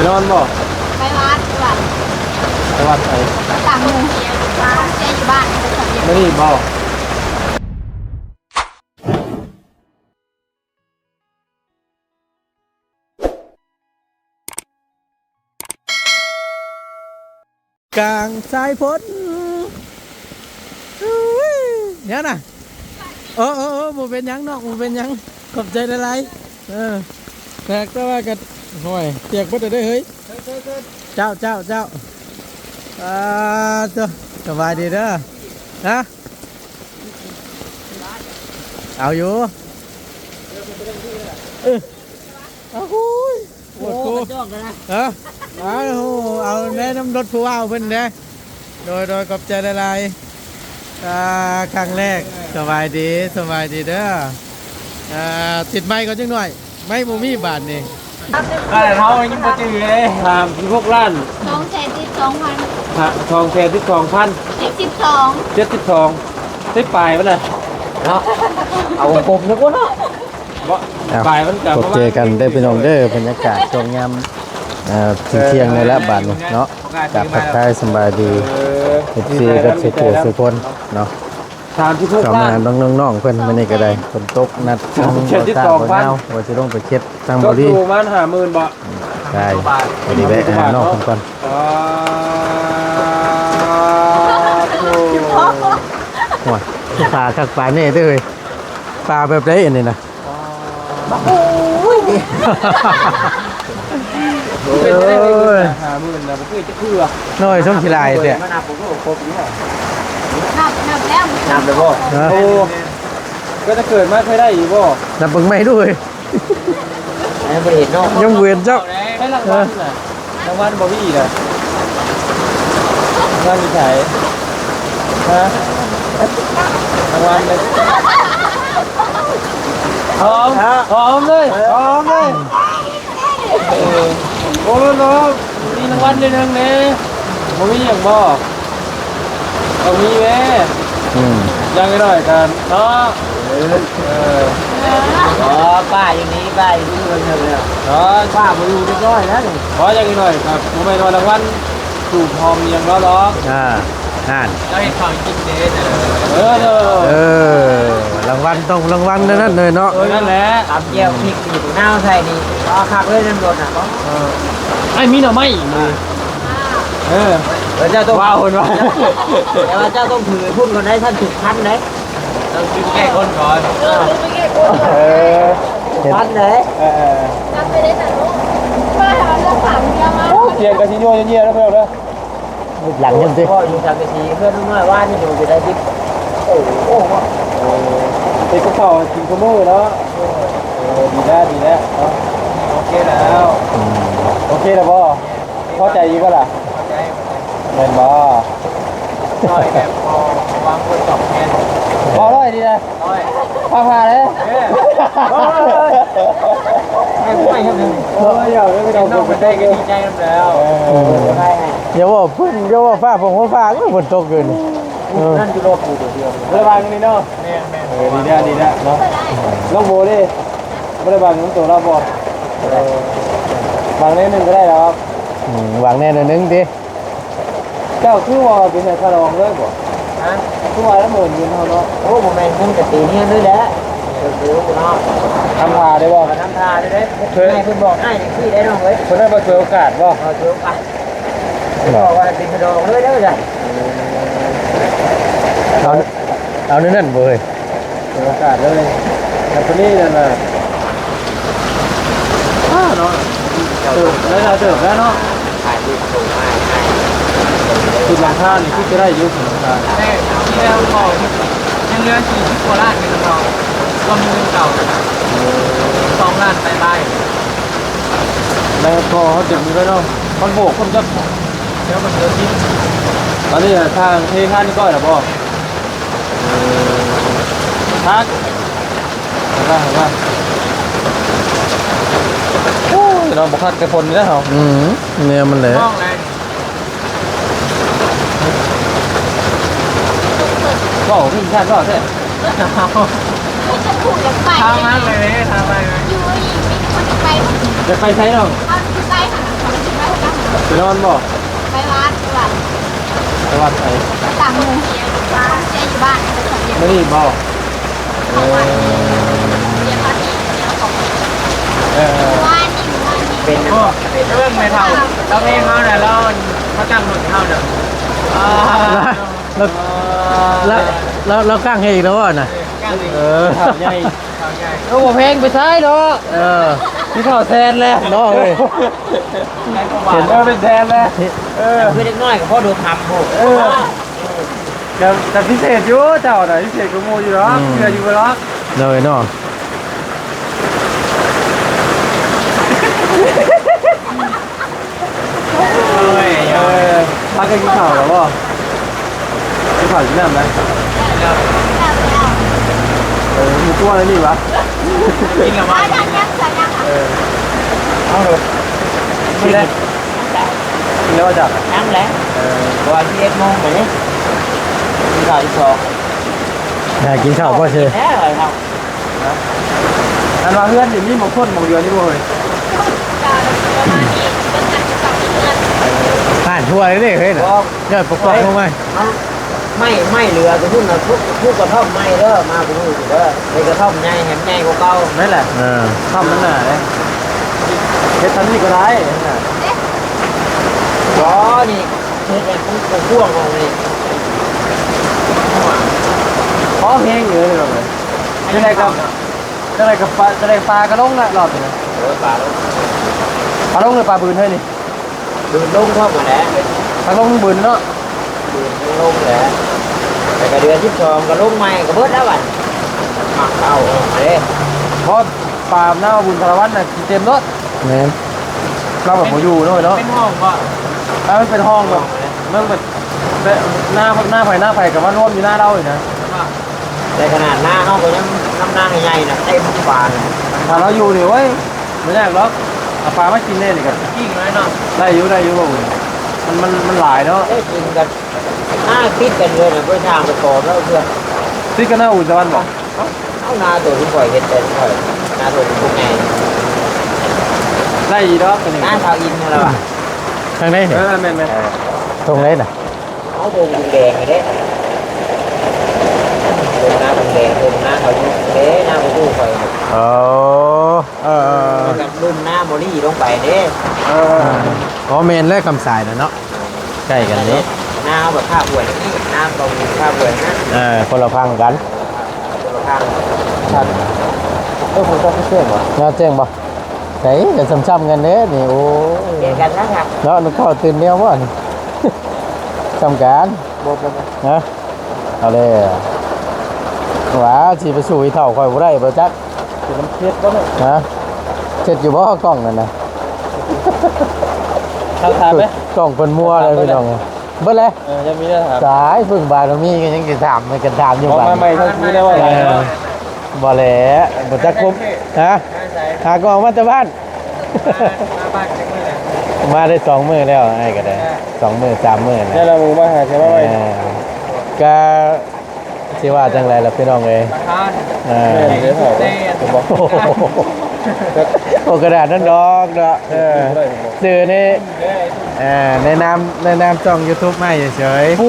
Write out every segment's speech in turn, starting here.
นอนบ่ไปวัดไปวัดไหนต่างเมืองเจ๊อยู่บ้านไม่นี่บ่กลางสายฝนเนี่ยนะบ่เป็นยังนอกบ่เป็นยังขอบใจหลายๆแต่ก็ว่ากันห่วยเปียกบ่ได้เฮ้ยเจ้าตัวสบายดีเด้อนะเอาอยู่เอาหูยปวดกูเอาแน่น้ำรถผู้ว่าเพิ่นเด้โดยขอบใจหลายๆครั้งแรกสบายดีเด้อติดไม้ก่อนจังหน่อยไม้บ่มีบาทนี่ได้เฮายังบ่จื้อเลยถามที่พวกล้าน2,200,000ทองแค่ที่2,000 72ได้ปลายมันน่ะเนาะเอาวงกลมนึกว่าเนาะบ่ปลายมันก็พบเจอกันได้พี่น้องเด้อบรรยากาศช่วงยามเที่ยงในละบาทเนาะกับทักทายสบายดีFCกับสุคนเนาะถามที่พวกล้านน้องๆเพิ่นมื้อนี้ก็ได้ฝนตกนัดทางบ่ตาบ่ยาวว่าสิลงไปเช็ดทางบ่ดีก็อยู่มัน50,000บ่ใช่พอดีแวะหาน้องเพิ่นก่อนโอ้ยปลาคักปลานี่เด้อเฮ้ยปลาแบบใดอันนี้นะโอ้ยเป็นได้50,000นะบ่คือจะคือน้อยส้มสิลายแต่มันนับบ่ครบอยู่นับแล้วนับเลยบ่โอ้ก็จะเกิดมาเคยได้อยู่บ่นับเบิ่งใหม่ด้วยยังบ่เห็นเนาะยังเวียนเจ้าให้รางวัลน่ะรางวัลบ่มีน่ะรางวัลมีไสฮะรางวัลเลยหอมเลยโอ้โหมีรางวัลด้วยนึงเนี่ยบ่มีอย่างบ่เอามีแม่ยังไงหน่อยกันเนาะป้าอย่างนี้ป้าอย่างนี้คนเดียวเลยป้ามาอยู่เรียบร้อยแล้วนี่ขอยังไงหน่อยครับผมไม่นอนรางวัลสูบหอมยังล้อล้อนั่นได้ข่าวกินเด็ดรางวัลต้องรางวัลนั่นเลยเนาะนั่นแหละตำเจียวพริกอยู่หน้าใส่นี่ก็คักเลยน้ำรสอ่ะไอ้มีหน่อไม้เจ้าต้องว้าวคนว่าแต่ว่าเจ้าต้องถือพุ่นก่อนได้ท่านถูกพันได้ต้องกินแก้คนก่อนพันเลยนับไปได้แต่ลูกว่าเราเลือกถามเดียวมาเกียร์กะทิโย่เยี่ยแล้วเพื่อนเลยหลังยังสิพ่ออยู่ทางกะทิเพื่อนน้อยว่านี่อยู่จะได้ดิบโอ้เป็นกระเป๋ากินขโมยเนาะดีแล้วโอเคแล้วพ่อพอใจยิ่งป่ะล่ะเงินบ่น้อยแค่พอวางคนตอบแทนพอร้อยดีนะพาเลยไม่ครับหนึ่งอยากไม่ต้องพูดได้ก็ดีใจแล้วอย่าว่าพึ่งอย่าว่าฟ้าก็ฝนตกเกินนั่นคือโลกปูเดียวระบายนี่เนาะดีนะเนาะลองโบดิระบายน้ำตัวเราบ่บางนิดนึงก็ได้ครับวางแน่นึงดิเจ้าคือว่าเป็นคารองเลยบ่คือว่าแล้วหมื่นยืนเท่าเนาะโอ้โหแม่งมันกะตีเนี่ยด้วยแหละเดี๋ยวเนาะทำทาได้บ่ทำทาได้เคยคุณบอกให้ที่ได้น้องเว้ยคุณได้มาเจอโอกาสบ่เจอโอกาสบอกว่าเป็นคารองเลยได้จ้ะเอานั่นเว้ยเจอโอกาสเลยแต่คนนี้นั่นน่ะเนาะแล้วเราเจอแล้วเนาะถ่ายรูปส่งมาให้จุดหลังคานี่คิดจะได้ยุ่งหลังคาที่แล้วพอยังเหลือ40 กว่าล้านเป็นเราก็มีเงินเก่า2 ล้านไปแล้วพอเขาเจ็บมือแล้วเนาะคนโบกคนจับแล้วมันเหลือที่ตอนนี้ทางเทท่านี่ก้อยหรอพ่อทักเห็นป่ะโอ้ยเราบอกทักแต่คนนี่แล้วเหรอเนี่ยมันเลยก็พี่ชาติก็ใช่ทำมาเลยทำไปอยู่อีกมีคนไปจะไปใช้หรอไปค่ะ ไปนอนบ่ ไปวัดวัด ไปวัดไหน ต่างหมู่บ้านเจ๊อยู่บ้านไปสอนเรียน ไม่ได้บ่ ของวัดเรียนภาษีเรียนของว่านนี่ว่านนี่ เป็นเรื่องไม่เท่าเราเองเขาเนี่ยเราเขาจ้างหนุนเท่าเนี่ย แล้วก้างให้อีกแล้ววะน่ะ จ้างอีก ถามใหญ่ โอ้โหเพลงไปใช้เนาะ ที่เขาแทนแล้ว น้องเอ้ย เห็นว่าเป็นแทนแล้วเพื่อนเล็กน้อยกับพ่อดูทำโห แต่พิเศษอยู่เจ้าน่ะพิเศษกูโมอยู่หรอกเชื่ออยู่หรอก เลยน้อง พักกันกินข้าวหรอบ่กินข้าวกินน้ำไหมมีตัวอะไรนี่วะ กินกับ ว่า ว่า จันยังจันยังค่ะ เอาเลยนี่แหละนี่แล้วจับ น้ำแหละวันที่1 โมงไปนี่กินข้าวที่2 อยากกินข้าวป่ะเชย แน่เลยครับ อันว่าเพื่อนอยู่นี่มองคนมองเดียวนี่บ่เฮ้ย จะประมาณนี้เป็นการศึกษาที่เงิน ผ่านทั่วเลยเฮ้ยน่ะยอดประกอบลงมา ไม่เรือจะพูดนะพูดกระท่อมไม่เด้อมาพูดอยู่เด้อในกระท่อมใหญ่เห็นใหญ่กว่าเก่า นั่นแหละทำนั่นน่ะเฮ็ดทันนี่ก็ได้ อ๋อนี่คือเป็นผู้พ่วงของนี่ พอเพลงอยู่เลยจะได้กับปลาจะได้ปลากระลงละหลอดเลย ปลา ปลาลงหรือปลาบืนเฮ้ยนี่ ดูลงเท่ากันแหละ ปลาลงบืนเนาะ ดูลงแหละแต่กระเดือน12ก็ลงใหม่ก็เบิดแล้วบัดหมักเอาเด้ เพราะปลาหน้าบุญสารวัตรน่ะเต็มรถ แม่น เราแบบอยู่เนาะเนาะ เป็นห้องก็ ถ้ามันเป็นห้องแบบมันแบบหน้าไผ่กับว่าร่วมอยู่หน้าเราอีกนะ แต่ขนาดหน้าเขาก็ยังน้ำหน้าใหญ่ๆนะเต็มปาก ถ้าเราอยู่นี่เว้ยไม่ยากหรอกเอาปลาไม่กินแน่นี่กัน กิ้งเลยเนาะ ได้อยู่บ่บุญมันหลายเนาะ ได้กินกันหน้าคิดกันเลยนะเพื่อทางไปก่อแล้วเพื่อน ที่ก็น่าอุ่นตะวันบอก เอานาตัวที่ปล่อยเห็ดเป็นปล่อยนาตัวที่พวกไง ได้ยีดอกตัวนี้ หน้าชาวอินนี่แหละว่ะ ทางไหนเนี่ย แม่น ตรงไหนน่ะ เอาโบงแดงไงเด้โบงหน้าโบงแดงโบงหน้าเขาอยู่เด้หน้าผู้ปล่อย โอ้อ กับรุ่นหน้าโมลี่ลงไปเด้ อ๋อเมนและคำสายน่ะเนาะใกล้กันนี้ หน้าแบบข้าป่วยนี่หน้าตรงข้าป่วยนะ คนละพังกัน ข้าง ชันผมต้องเชื่อมวะ น่าแจ้งบ่ไหนจะซ้ำๆกันเด้นี่โอ้ เด็กกันนะครับ เนาะนึกเข้าตื่นเดียวบ่นี่ซ้ำกัน บอก ฮะเอาเลยหว่าสิไปสู่อีเท่าค่อยบ่ได้บ่จัก คือมันเครียดก็เนี่ย ฮะเสร็จอยู่บ่กล้องนั่นน่ะ ถามไหม กล้องเพิ่นมัวเลยพี่น้องเบิดเลย ยังมีได้ถาม สายเพิ่งบารมีก็ยังสิถามมันก็ถามอยู่ บอก บัด มาใหม่ทั้งทีได้ว่าอะไร บ่แหละบ่จักครบฮะหากล้องมาแต่บ้าน มาบ้านจังเลย มาได้2มื้อแล้วไอ้ก็ได้2มื้อ3มื้อ ได้ นะ ละมูมาหาใช่ไหม ก็สิว่าจังไรล่ะพี่น้องเอ้ย ประธาน เออ เดี๋ยวผมบอก โอ้กระดาษนั่นดอกเนาะสื่อในในนามช่อง YouTube ไม่เฉยๆปู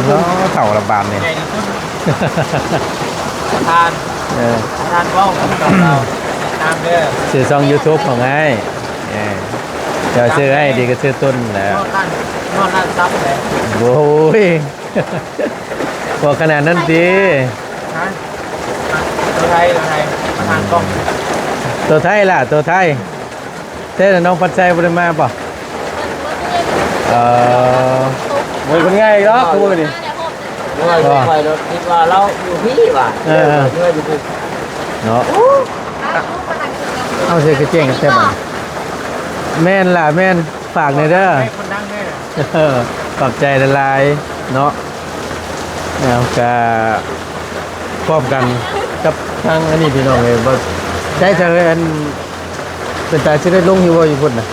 เนาะเถ่าระบาดเนี่ย ใหญ่ที่สุดประธาน เออ ประธานว่าวของเราตามเด้อ ชื่อช่อง YouTube ของไอ้เดี๋ยวชื่อให้ดีก็ชื่อต้นแหละ นอนนั่นซับเลย โอ้ยบอกขนาดนั้นดี ฮะตัวไทยประธานกล้อง ตัวไทยล่ะตัวไทยเต้นน้องปัจจัยบริมาป่ะเออ มวยคนง่ายเนาะคือดิ ด้วยคอยรถคิดว่าเราอยู่พี่ว่ะเพื่ออยู่พี่ เนาะเอาเสียกระเจียงใช่ป่ะแม่นล่ะแม่นฝากในอยเด้อ ให้คนดังแน่ ขอบใจละลายเนาะแล้วก็พร้อมกันกับทางอันนี้พี่น้องเลยว่าใช้ทางอันเป็นตาชิได้ลงอยู่บ่อยู่พุ่นน่ะ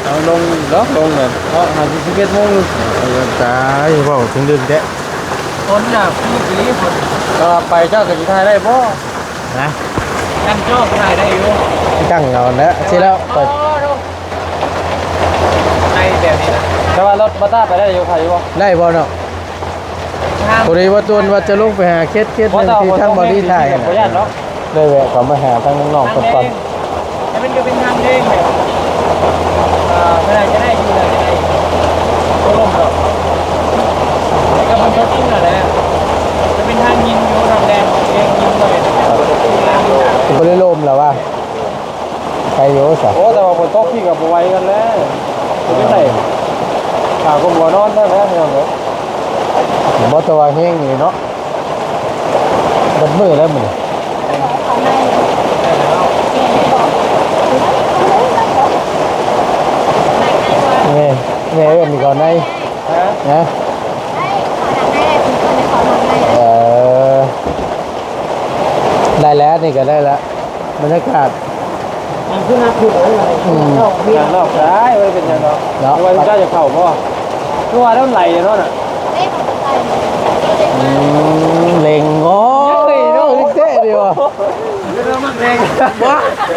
เอาลงล็อกลงเลยเพราะหาที่สิบเอ็ดโมง ตายเว้าถึงดึกแท้ คนน่ะพี่คน ก็ไปเจ้ากับจีไทยได้บ่ นะ กันโจ้ถ่ายได้อยู่ ตั้งเอาแล้วสิแล้วเปิด ถบัตต้าไปได้อยู่ใครอยู่บ่ ได้บ่เนาะพอดีว่าตัวว่าจะลงไปหาเคสหนึงที่ทางบริษัท ขออนุญาตเนาะ เลยแวะเขามาหาทางน้องๆก่อน จะเป็นทางเด้งแบบเวลาจะได้อยู่เลยจะได้ก็ลงหรอกแล้วก็มันก็ติ้งหน่อยแหละจะเป็นทางยิงอยู่ทางแดงเองยิงเลย บ่ได้ลมแล้วว่าไปอยู่ซะ โอ้แต่ว่าฝนตกพี่กับบ่ไหวกันแล้วเป็นไงข่าวก็บ่นอนได้แล้วพี่น้องเอ้ย บ่ตัวแห้งนี่เนาะบัดมือแล้วมื้อนี่แม่เอิ้นนี่ก่อนได้ ฮะ นะ เออได้แล้วนี่ก็ได้แล้วบรรยากาศ มันขึ้นมาถูกเลย ทางนอกได้ไว้เป็นยังเนาะ เนาะ ไว้มันจะเข้าบ่คือว่าแล้วไหลเนาะน่ะ เล็งโอ้ยเนาะเท่ดีว่ะ เรื่องมันแรง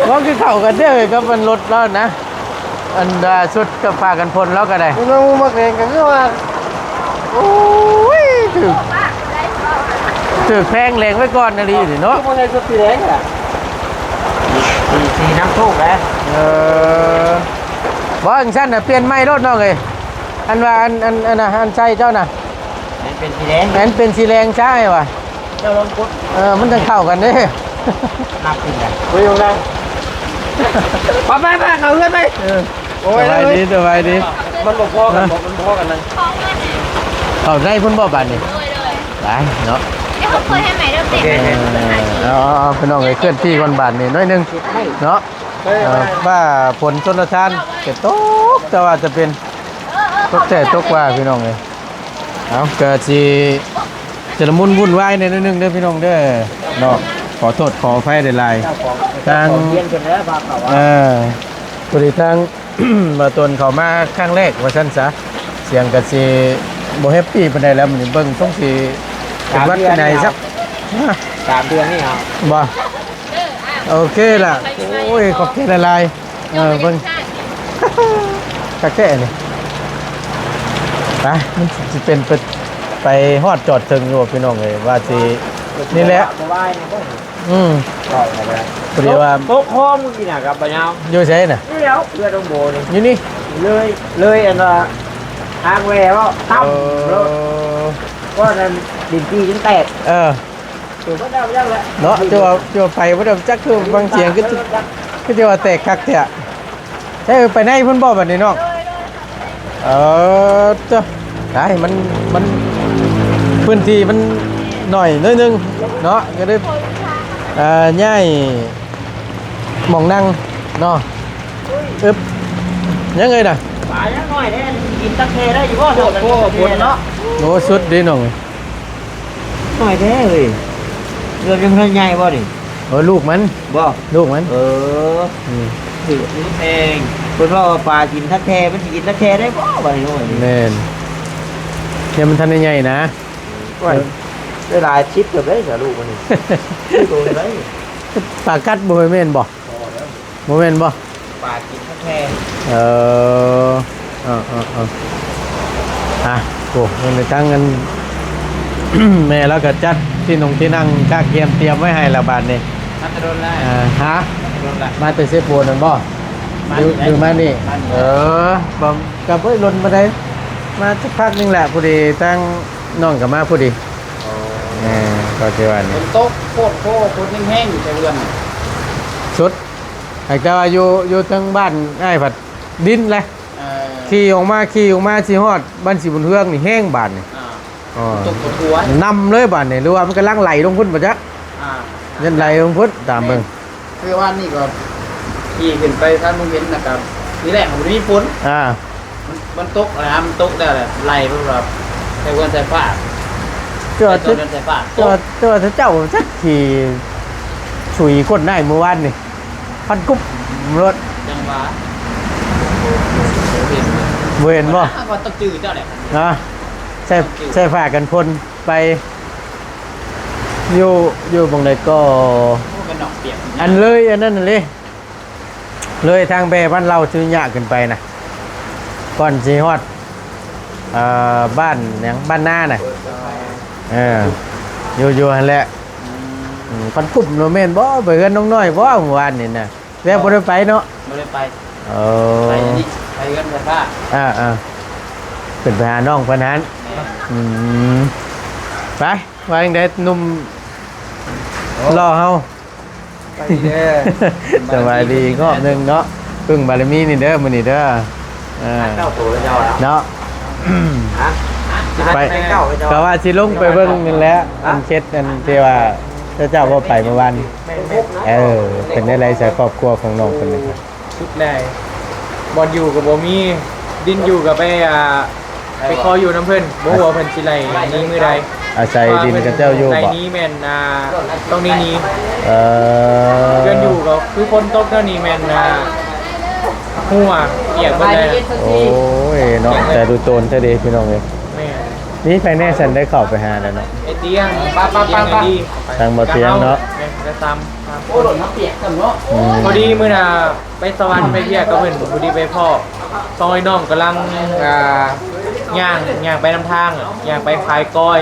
ว่าคือเข้ากันเด้อกับมันรถแล้วนะอันสุดกับฝากันพลแล้วก็ได้ เรื่องมันแรงก็คือว่า โอ้ยถือแพงแรงไว้ก่อนนะดีเนาะ บ่ใช่สุดสีแดงอ่ะ สีน้ำโชคแล้ว บ่อันชั้นน่ะเปลี่ยนไม้รถเนาะเลยอันว่าอันน่ะอันใช่เจ้าน่ะ เป็นสีแดง อันเป็นสีแรงใช่ว่ะ เจ้าลองกด มันจะเข้ากันเด้ นับขึ้นเลย ไปอยู่นะ ไปเขาเลื่อนไป โอ้ ส ย บายดีสบายดี มันบ่พอกันมันพอกันนะ เข้าได้พุ่นบ่บัดนี่ได้เนาะ เดี๋ยวเขาเคยให้ใหม่เริ่มเต็ม เอาพี่น้องไอ้เคลื่อนที่ก่อนบาทนี่น้อยหนึงเนาะว่าผลชนทานจะตกแต่ว่าจะเป็นตกแต่ตกว่าพี่น้องเลยเอาเกิดสิจะละมุนวุ่นวายในนิดนึงเด้อพี่น้องเด้อเนาะขอโทษขออภัยหลายๆทาง เรียนกันแล้วพาเขาว่า บริทาง มาตนเขามาครั้งแรกว่าซั่นซะเสียงก็สิบ่แฮปปี้ปานใดแล้วมันเบิ่งต้องสิเป็นวัดที่ไหนสัก 3 เดือนนี่เอา บ่โอเคล่ะโอ้ยขอบใจหลายๆเบิ่ง กะแค่นี่ไปมันสิเป็นไปฮอดจอดถึงอยู่พี่น้องเอ้ยว่าสินี่แหละ สบายนี่ก็ อืม ต่อยไป พอดีว่า โต๊ะข้อมึงกินอ่ะกับปะยาว อยู่ไสน่ะ นี่แล้วเพื่อนต้องโบนี่ อยู่นี่ เลยอันว่าทางแหววตั้มแล้วก็นั่นดินจี้จนแตก เออ ถูกก็ได้แล้วแหละ เนาะจะว่าไปบ่ได้จักคือบางเสียงก็จะว่าแตกคักแท้ใช่ไปไหนเพิ่นบ่บัดนี้น้องจ้ะได้มันพื้นที่มันหน่อยนิดนึงเนาะก็ได้ย้ายหม่องนั่งเนาะอึบยังไงน่ะ ปลายังน้อยได้กินตะเคได้อยู่บ่โหฝนเนาะ โอ้สุดดีน้อง น้อยแท้เฮ้ยเรือยังใหญ่บ่ดิ ลูกมัน บ่ ลูกมัน มถือนี่เองเพิ่นว่าปลากินตะเคมันสิกินตะเคได้บ่บ่นี่โอ้ย แม่นเนี่ยมันทันใหญ่ๆนะ ได้หลายชิปเกือบได้สาลูกมันนี่ตัวได้ ปลากัดบ่แม่นบ่บ่แม่นบ่ ปลากินตะเค เออโอ้มันในทั้งกัน แม่แล้วก็จัดที่นงที่นั่งกากเกียมเตรียมไว้ให้ละบาทนี่ ถ้าจะโดนแล้ว ฮะ โดนแล้ว มาแต่เซโปนนั่นบ่อยู่มานี่บ่กับเพิ่นลนมาได้มาสักพักนึงแหละพอดีตั้งน้องกับมาพอดีก็สิว่า ฝ นี่ นตกโคตรคนแห้งๆอยู่ในเรือน สุดไอ้ก็ว่าอยู่ทางบ้านอ้ายผัดดินแหละขี่ออกมาสิฮอดบ้านสีบุญเฮืองนี่แห้งบาดนี่ ตกปวดหัวน ำเลยบาดนี่หรือว่ามันกำลังไหลลงพุ่นบ่จ๊ะยันไหลลงพุ่นตามเบิ่ง คือว่านี่ก็ขี่ขึ้นไปทางโรงเรียนนะครับนี่แหละผมมีฝน มันตกอะไรมันตกได้แหละไหลเพราะว่าใส่วันใส่ผ้า เจ้า ใส่ใส่ผ้าตก เจ้าจักขี่ฉุยก้นได้เมื่อวานนี่พันกุ๊บรถ จังหวะ เห็นบ่ ว่าต้องจืดเจ้าแหละ ใช่ฝากกันพ่นไปอยู่บางใดก็ เป็นดอกเปียก อันนั้นเลยทางแบบ้านเราซื้อยะขึ้นไปนะก่อนสิฮอด บ้านหยังบ้านหน้าน่ะอยู่หั่นแหละพันกุ่มโนแม่นบ่ไปเฮือนน้องน้อยบ่เมื่อวานนี่น่ะแล้วบ่ได้ไปเนาะ ไม่ได้ไป ไป นี่ไปกันกันบ้า ขึ้นไปหาน้องเพิ่นนั้นไปว่าจังได๋หนุ่มรอเฮา ไปเด้อ สบายดีรอบหนึงเนาะพึ่งบารมีนี่เด้อมื้อนี้เด้อเจ้าตัวเจ้าแล้ว เนาะ ฮะ ไปก็ว่าสิลงไปเบิ่งนั่นแหละอันเฮ็ดอันที่ว่าเจ้าบ่ไปเมื่อวานเป็นได้ไรใส่ครอบครัวของน้องเพิ่นนี่ ชุดแรกบอลอยู่กับบ่มีดินอยู่กับไปคออยู่น้ำเพิ่นบ่ฮู้ว่าเพิ่นสิไล่นี้มื้อใด อาศัยดินกับเจ้าอยู่ ไล่ บ่ นี้แม่นต้องนี้ เออ เดือนอยู่ก็คือคนตกเท่านี้แม่นหัวเปียกเบิดเลย โอ้ยเนาะแต่ดูโตนซะดีพี่น้องเอ้ย แม่ นี่ไปแน่ฉันได้เข้าไปหาแล้วเนาะ ไอ้เตียงป้าดี ทางบ่เตียงเนาะ จะซ้ำโอ้โดนน้ำเปียกกันเนาะ อืม พอดีมื้อน่ะไปสวรรค์ไปเรียกกับเพิ่นพอดีไปพ่อซอยน้องกำลังย่างไปนำทางย่างไปขายก้อย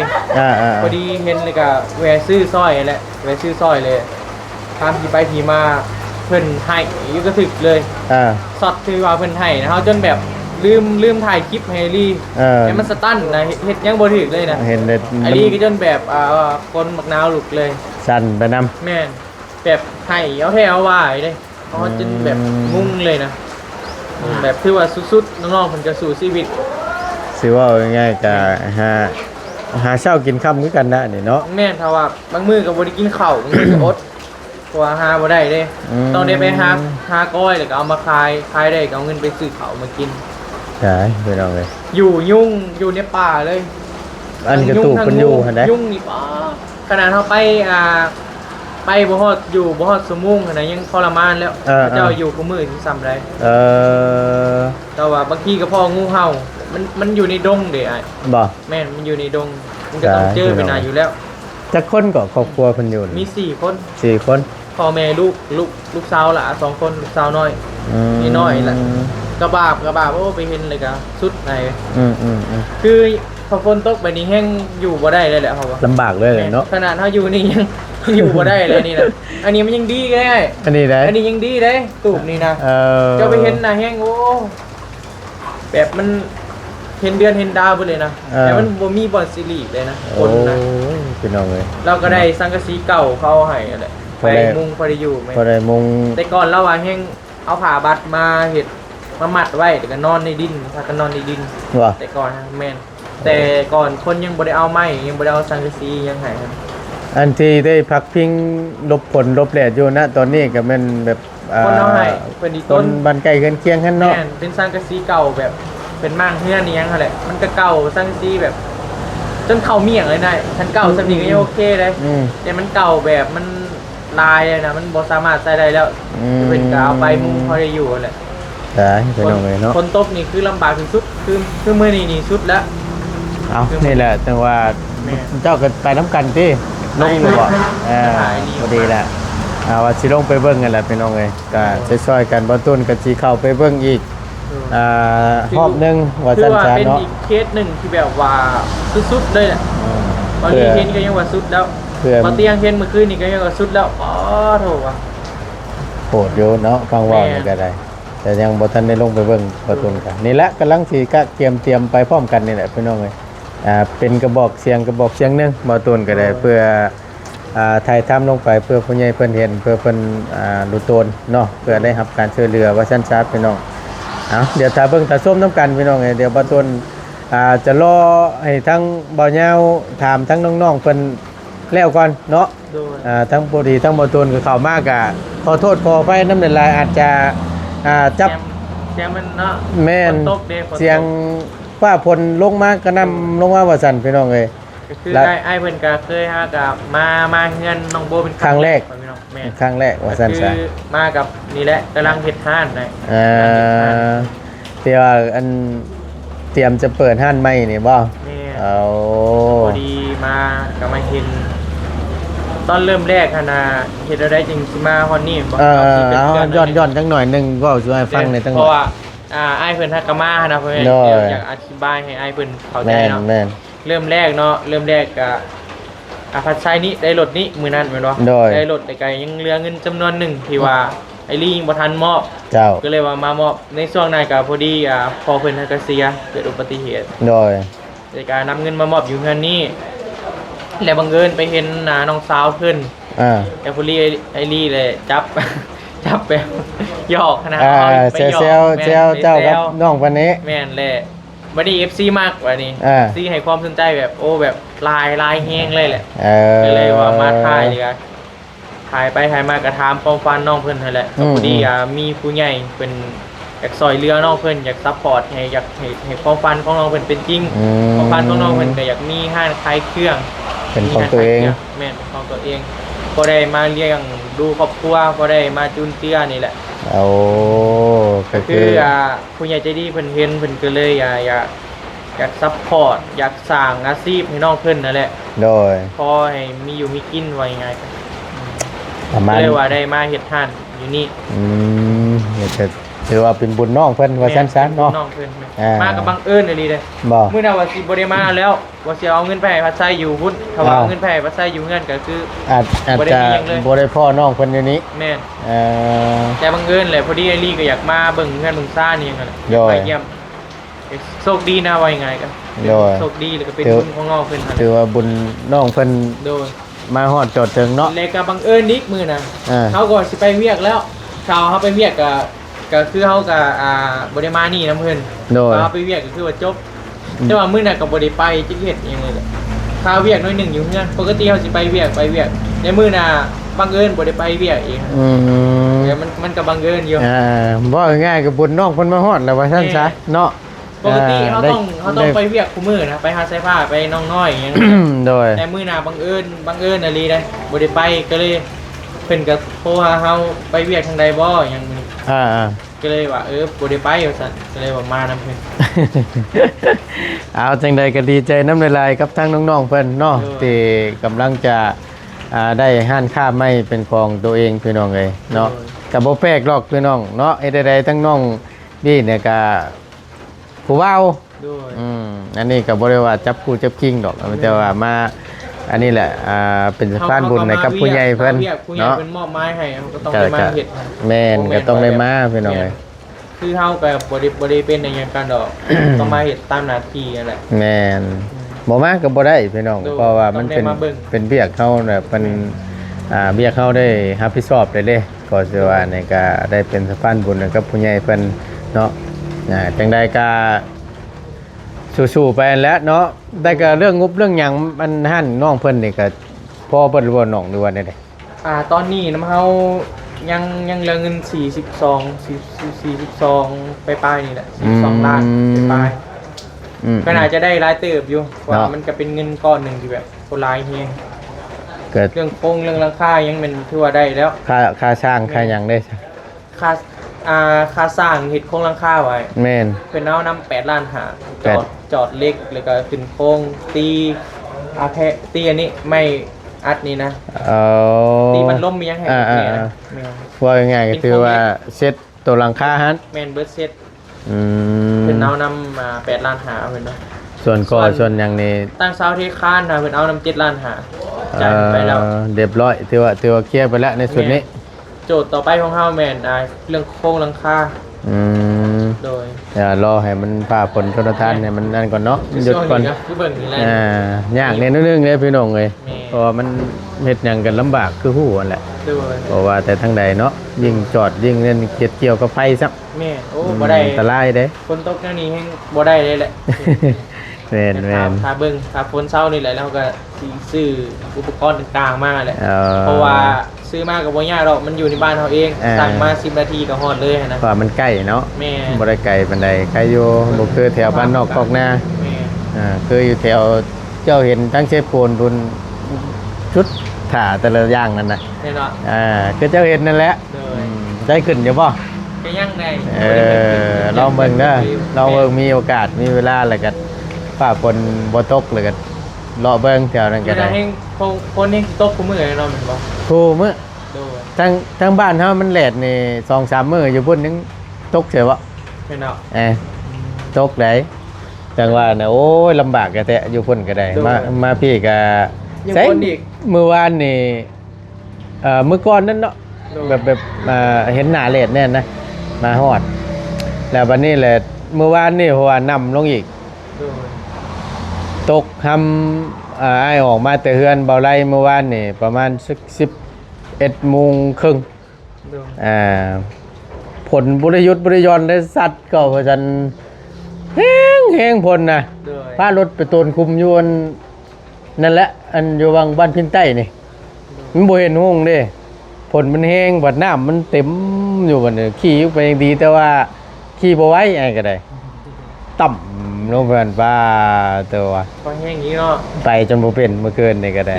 พอดีเห็นเลยก็แวะซื้อสร้อยแหละแวะซื้อสร้อยเลยตามที่ไปที่มาเพิ่นให้อยู่ก็ถึกเลยสอดคือว่าเพิ่นให้นะเฮาจนแบบลืมถ่ายคลิปให้ลี่ให้มันสตันนะเฮ็ดยังบ่ถึกเลยนะ เห็นเลย ไอ้ลี่ก็จนแบบคนมักนาวลุกเลย สั่นไปนำ แม่นแบบให้เอาแท้เอาว่าเลยเขาจนแบบงุ้งเลยนะแบบคือว่าสุดๆน้องๆเพิ่นจะสู่ชีวิต สิว่าง่ายๆก็หาเช้ากินค่ำคือกันนะนี่เนาะ แม่นถ้าว่าบางมื้อก็บ่ได้กินข้าวบางมื้อก็อดเพราะว่าหาบ่ได้เด้ต้องได้ไปหาก้อยแล้วก็เอามาขายได้ก็เอาเงินไปซื้อข้าวมากิน ใช่พี่น้องเอ้ย อยู่ยุ่งอยู่ในป่าเลย อันกระตูกเพิ่นอยู่หั่นเด้ ยุ่งนี่ป้าขนาดเฮาไปบ่ฮอดอยู่บ่ฮอดชั่วโมงขนาดยังทรมานแล้วเจ้าอยู่กับมื้อที่ซ้ำได้แต่ว่าบางทีก็พองูเห่ามันอยู่ในดงเด้อ้าย บ่ แม่นมันอยู่ในดงมันก็ต้องเจอเป็นนายอยู่แล้ว จักคนก็ครอบครัวเพิ่นอยู่ มี4คน 4คน พ่อแม่ลูกสาวหล่ะ2คนลูกสาวน้อยนี่น้อยล่ะกระบาบโอ้ไปเห็นเลยก็สุดไหนคือพอฝนตกแบบนี้แห้งอยู่บ่ได้เลยแหละเขาว่า ลำบากเลยเนาะ ขนาดเฮาอยู่นี่ยังอยู่บ่ได้เลยนี่นะอันนี้มันยังดีก็ได้ อันนี้ได้ อันนี้ยังดีเด้ตูบนี่นะเจ้าไปเห็นนะแห้งโอ้แบบมันเห็นเดือนเห็นดาวไปเลยนะแต่มันบ่มีบอลซีรีส์เลยนะคนนะ พี่น้องเลย เราก็ได้สังกะสีเก่าเขาให้อะไรไปมุงพอได้อยู่ไหม พอได้มุง แต่ก่อนเราว่าแห้งเอาผ้าบัดมาเห็ดมามัดไว้แต่ก็นอนในดินถ้าก็นอนในดิน ว่ะ แต่ก่อนนะแม่นแต่ก่อนคนยังบ่ได้เอาไม้ยังบ่ได้เอาสังกะสียังให้ครับ อันที่ได้พักพิงลบผลลบแดดอยู่นะตอนนี้ก็แม่นแบบ คนเอาให้เป็นดี ต้ ต้ น น บ้านใกล้เคียงๆกันเนาะ แม่นเป็นสังกะสีเก่าแบบเป็นมั่งเฮือนนี่ยังหั่นแหละมันก็เก่าสังกะสีแบบ จนเข้าเมี่ยงเลยนายฉันเก่าสำนีก็ยังโอเคเลยแต่มันเก่าแบบมันลายเลยนะมันบ่สามารถใส่ได้แล้วเป็นกาวไปมุงพอได้อยู่แหละ ใช่พี่น้องเลยเนาะ คนตบนี่คือลำบากที่สุดคือมื้อนี้นี่สุดแล้ว เอานี่แหละแต่ว่าเจ้าก็ไปน้ำกันที่ลงเลยบ่พอดีแหละว่าสิลงไปเบิ่งกันแหละพี่น้องเลยก็ช่วยๆกันบ่ต้นก็สิเข้าไปเบิ่งอีกรอบนึงว่า คือ ซั่น ว่า ซะ เป็น เนาะ อีกเคสหนึ่งที่แบบว่าสุดๆเลยแหละตอนนี้เห็นก็ยังว่าสุดแล้วพอเตียงเห็นเมื่อคืนนี่ก็ยังว่าสุดแล้วอ๋อโถว่ะ โหดอยู่เนาะฟังว่านี่ก็ได้แต่ยังบ่ทันได้ลงไปเบิ่งบ่ต้นกันนี่แหละกำลังสิก็เตรียมไปพร้อมกันนี่แหละพี่น้องเอ้ยเป็นกระบอกเสียงหนึงบ่ต้นก็ได้เพื่อถ่ายทำลงไปเพื่อผู้ใหญ่เพิ่นเห็นเพื่อเพิ่นรู้ตนเนาะเพื่อได้รับการช่วยเหลือว่าซั่นซะพี่น้องเดี๋ยวถ้าเบิ่งถ้าส้มน้ำกันพี่น้องเดี๋ยวบ่ต้นจะรอให้ทั้งบ่าวยาวถามทั้งน้องๆเพิ่นแล้วก่อนเนาะทั้งบ่ดีทั้งบ่ต้นก็เข้ามาก็ขอโทษขออภัยน้ำลายอาจจะจับ เสียงมันเนาะ แม่น ฝนตกเด้ฝนตก เสียงฟ้าฝนลงมากระนำลงมาว่าซั่นพี่น้องเอ้ย ก็คือไอ้เพิ่นก็เคยหากับมาเฮือนน้องโบเป็น ครั้งแรก พี่น้องแม่ ครั้งแรกว่าซั่น คื ซะ อมากับนี่แหละกำลังเฮ็ดห้านได้ ที่ว่าอันเตรียมจะเปิดห้านใหม่นี่บ่ แม่ เอา พอดีมาก็มาเห็นตอนเริ่มแรกหั่นน่ะเฮ็ดอะไรจึงสิมาฮอดนี่บ่ ย้อนจังหน่อยหนึงก็สิให้ฟังในอยตั้ง เพราะว่า อ้ายเพิ่นทักกะมานะเพิ่น โดย เดี๋ยวอยากอธิบายให้อ้ายเพิ่นเข้าใจ แม่น เนาะ แม่น เริ่มแรกเนาะเริ่มแรกก็พัดไซนี้ได้รถนี้มื้อนั้นแม่นบ่ โดย ได้รถแต่ก็ยังเหลือเงินจำนวนหนึ่งที่ว่าไอ้ลี่ยังบ่ทันมอบ เจ้า ก็เลยว่ามามอบในช่วงนั้นก็พอดีพอเพิ่นทักเสียเกิดอุบัติเหตุ โดย ในการนำเงินมามอบอยู่เงินนี้แล้วบังเอิญไปเห็นน้องสาวเพิ่น อ่า แต่พอดีไอ้ลี่เลยจับ จับไปหยอกนะ อ่า อาไป เซล หยอก เซล แม่น เซลเจ้า ไป กับ แซว น้องคนนี้ แม่นแหละบัดนี้ FC มากกว่านี้ อ่า ซีให้ความสนใจแบบโอ้แบบลายแห้งเลยแหละ เออ ก็เลยว่ามาถ่ายดีกันถ่ายไปถ่ายมากระทามความฝันน้องเพิ่นนั่นแหละก็พอดีมีผู้ใหญ่เป็นอยากซอยเรือน้องเพิ่นอยากซัพพอร์ตให้อยากให้ความฝันของน้องเพิ่นเป็นจริง ความฝันของน้องเพิ่นก็อยากมีห้างขายเครื่อง เป็นของตัวเอง มีห้าขายครื่แม่นเป็นของตัวเองพอได้มาเลี้ยงดูครอบครัวพอได้มาจุนเจือนี่แหละ เอาก็ คื คือ อ ผู้ใหญ่ใจดีเพิ่นเห็นเพิ่นก็เลยอยากซัพพอร์ตอยากสร้างอาชีพให้น้องเพิ่นนั่นแหละ โดย พอให้มีอยู่มีกินไว้ง่ายกัน ประมาณ เลยว่าได้มาเฮ็ดทานอยู่นี่ เดี๋ยวจะถือว่าเป็นบุญน้องเพิ่นว่าสั้นๆเนาะ น้องเพิ่น อ่าม มากับบังเอิญเลยเลย บ่ มื้อนั้นว่าสิบ่ได้มาแล้วว่าสิเอาเงินไปให้พัดไส้อยู่พุ่นถ้าว่า อ้าว เอาเงินไปให้พัดไส้อยู่เงินก็คือ อาจ บ่ได้ จะ มีหยังเลย บ่ได้พ่อน้องเพิ่นอยู่นี้ แม่น เอ่อ แต่บังเอิญเลยพอดีไอ้ลี่ก็อยากมาเบิ่งเงินเบิ่งซ่านี่ยังไง โดย ไปเยี่ยมโชคดีนะว่ายังไงกัน โดย โชคดีแล้วก็เป็น เดี๋ยว บุญของน้องเพิ่นหั่น ถือว่าบุญน้องเพิ่น โดย มาฮอดจอดถึงเนาะ แล้วก็บังเอิญนิกมื้อน่ะ อ่า เขาก็สิไปเวียกแล้วชาวเขาไปเวียกก็คือเขาก็บ่ได้มานี่นํเพิ่น โดย เขาไปเวียกก็คือว่าจบแต่ว่ามื้อน่ะก็บ่ได้ไปจิเฮ็ดอิหยังเลยแหละข้าวเวียกน้อยหนึงอยู่เฮือนปกติเขาสิไปเวียกในมื้อน่ะบังเอิญบ่ได้ไปเวียกเอง อืม แต่มันก็บังเอิญอยู่ บ่ง่ายๆก็บุญน้องเพิ่นมาฮอดแล้วว่าซั่นซะเนาะ ปกติเขาต้อง ได้ ไปเวียกคู่มื้อนะไปหาใส่ผ้าไปน้องน้อยอย่างเงี้ย โดย แต่มื้อน่ะบังเอิญอะไรได้บ่ได้ไปก็เลยเพิ่นก็โทรหาเฮาไปเวียกทางใดบ่อย่างนี้ อ่า ก็เลยว่าบ่ได้ไปว่าซั่นก็เลยว่ามานำเพิ่น เอาจังใดก็ดีใจน้ำลายๆกับทั้งน้องๆเพิ่นเนาะ เออ ที่กำลังจะได้ห้านค่าไม่เป็นของตัวเองพี่น้องเลยเนาะกับโบแปลกหรอกพี่น้องเนาะไอ้ใดๆทั้งน้องนี่เนี่ยก็ผู้เว้า ด้วย อันนี้ก็บ่ได้ว่าจับคู่จับคิงดอกแต่ว่ามาอันนี้แหละเป็นสะพานบุญให้กับผู้ใหญ่เพิ่น ผู้ใหญ่ เนาะ เพิ่นมอบหมายให้เขาก็ต้องได้มาเฮ็ด แม่นก็ต้องได้มาพี่น้องเลย คือเฮาก็บ่ได้เป็นในอย่างกันดอก ต้องมาเฮ็ดตามหน้าที่นั่นแหละ แม่นบ่มาก็บ่ได้พี่น้อง ดู เพราะว่ามันเป็น ต้องได้มาเบิ่ง เป็นเบียกเขาแบบเป็นเบียกเขาได้รับผิดชอบได้เลยก็สิว่าในก็ได้เป็นสะพานบุญให้กับผู้ใหญ่เพิ่นเนาะจังใดก็สู้ๆไปแหล้วเนาะแต่ก็เรื่องงบเรื่องหยังมันหั่นน้องเพิ่นนี่ก็พอเพิ่นบ่น้องหรือว่าได้ ตอนนี้น้ำเฮายังเหลือเงิน42ไปปลายนี่แหละ42ล้านไปปลาย ก็น่าจะได้รายเติบอยู่ว่ามันก็เป็นเงินก้อนหนึ่งที่แบบโบราณเฮง เกิด เรื่องโครงเรื่องราคายังเป็นถือว่าได้แล้ว ค่าสร้างค่าหยังได้ ค่าค่าสร้างเห็ดโครงราคาไว้ แม่น เป็นเอานำ8ล้านหาจ แป อ ด ดจอดเล็กแล้วก็ขึ้นโครงตีแพะตีอันนี้ไม่อัดนี่นะ เอา ตีมันล่มมียังไง อ่า เนี่ยนะแม่น ว่าง่ายๆก็คือว่าเซ็ตตัวหลังคาหัน แมนเบิร์ดเซ็ต อืม เป็นเอานำมา8ล้านหาเพิ่นเนาะ ส่วนก่อส่วนหยังนี่ ตั้งเสาที่ค้านนะเพิ่นเอานำ7ล้านหาจ่ายไปแล้ว เรียบร้อยถือว่าเคลียร์ไปแล้วในส่วนนี้ โจทย์ต่อไปของเฮาแม่นเรื่องโครงหลังคา อืม โดย อย่ารอให้มันผ่าผลโทรทัศน์เนี่ยมันนั่นก่อนเนาะมันหยุดก่อน ช่วงคือเบิ่งนี่แหละ ยากเนี่ยนึงเลยพี่น้องเลย แม่ เพราะว่ามันเฮ็ดหยังกันลำบากคือฮู้นั่นแหละ โดย เพราะว่าแต่ทางใดเนาะยิ่งจอดยิ่งเล่นเกี่ยวกับไฟซับ แม่โอ้บ่ได้ อันตรายเด้ ฝนตกแนวนี้แฮงบ่ได้เลยแหละ แม่นแม่น ถ้าเบิ่งถ้าฝนเช้านี่แหละแล้วก็สิซื้ออุปกรณ์ต่างๆมาแหละ เพราะว่าซื้อมาก็บ่ยากหรอกมันอยู่ในบ้านเฮาเองสั่งมา10นาทีก็ฮอดเลยนะ เพราะว่ามันใกล้เนาะ แม่ บ่ได้ไกลปานใดใกล้อยู่บ่คือแถวบ้านนอกกอกนา แม่ คืออยู่แถวเจ้าเห็นทั้งเชฟโปนบุญชุดถ่าแต่ละอย่างนั่นน่ะ แน่เนาะ คือเจ้าเห็นนั่นแหละ โดย ได้ขึ้นอยู่บ่ ก็ยังได้ ลองเบิ่งเด้อลองเบิ่งมีโอกาสมีเวลาแล้วก็ฝ่าฝนบ่ตกแล้วก็เลาะเบิ่งแถวนั้นก็ ก็ได้ ได้ แฮงคนนี่ตกคุมื้อเนาะแม่นบ่ ครูมื้อ โดย ทั้งบ้านเฮามันแลดนี่2-3มื้ออยู่พุ่นนึงตกเสียบ่ เป็นเอา ตกได้จังว่านะโอ้ยลำบากกะแตะอยู่คนก็ได้มาพี่ก็ ยัง ใช่ คนอีก เมื่อวานนี่เมื่อก่อนนั่นเนาะแบบเห็นหน้าเลดแน่นนะมาฮอดแล้ววันนี้แหละเมื่อวานนี่เพราะว่านำลงอีก โดย ตกทำไอ้ออกมาแต่เฮือนเบาไล่เมื่อวานนี่ประมาณ11 โมงครึ่ง โดย ผลบุรยุทธ์บุรยนต์ได้สัตว์ก็เพราะฉันแห้งผลนะ โดย พารถไปตูนคุมอยวนนั่นแหละอันอยู่วังบ้านพินใต้นี่มันบ่เห็นห้องเด้ผลมันแห้งบัดน้ำมันเต็มอยู่บัดนี้ขี่ไปอย่างดีแต่ว่าขี่บ่ไหวไอ้ก็ได้ต่ำลงไปอันป้าตัว ฟังแห้งนี้เนาะ ไปจนบ่เป็นเมื่อคืนนี่ก็ได้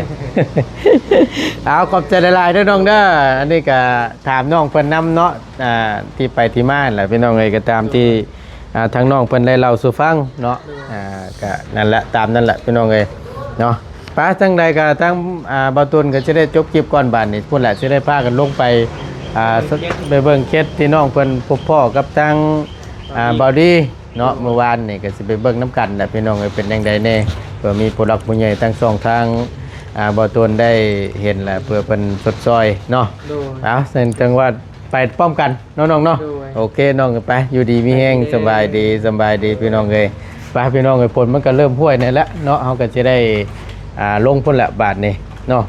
เอาขอบใจหลายๆเด้อน้องเด้ออันนี้ก็ถามน้องเพิ่นนํเนาะที่ไปที่มาแหละพี่น้องเอ้ยก็ตามที่ทางน้องเพิ่นได้เล่าสู่ฟังเนาะก็นั่นแหละตามนั่นแหละพี่น้องเอ้ยเนาะป้าจังใดก็ทั้งบ่าวตุนก็จะได้จบคลิปก่อนบัดนี้พุ่นแหละสิได้พากันลงไปไปเบิ่งเคสที่น้องเพิ่นพบพ่อกับทางบอดี้เนาะเมื่อวานนี่ก็สิไปเบิ่งน้ำกันแหละพี่น้องเอ้ยเป็นจังไดแน่เพื่อมีผู้หลักผู้ใหญ่ทั้งสองทางบ่าวตุนได้เห็นแหละเพื่อเพิ่นสดซอยเนาะ โดย เอาเส้นจังว่าไปป้อมกันน้องๆเนาะ ด้วย โอเคน้องไปอยู่ดีมีแห้งสบายดีสบายดีพี่น้องเลยไปพี่น้องเลยผลมันก็เริ่มห้วยนี่แหละเนาะเขาก็จะได้ลงพุ่นละบาทนี่เนาะ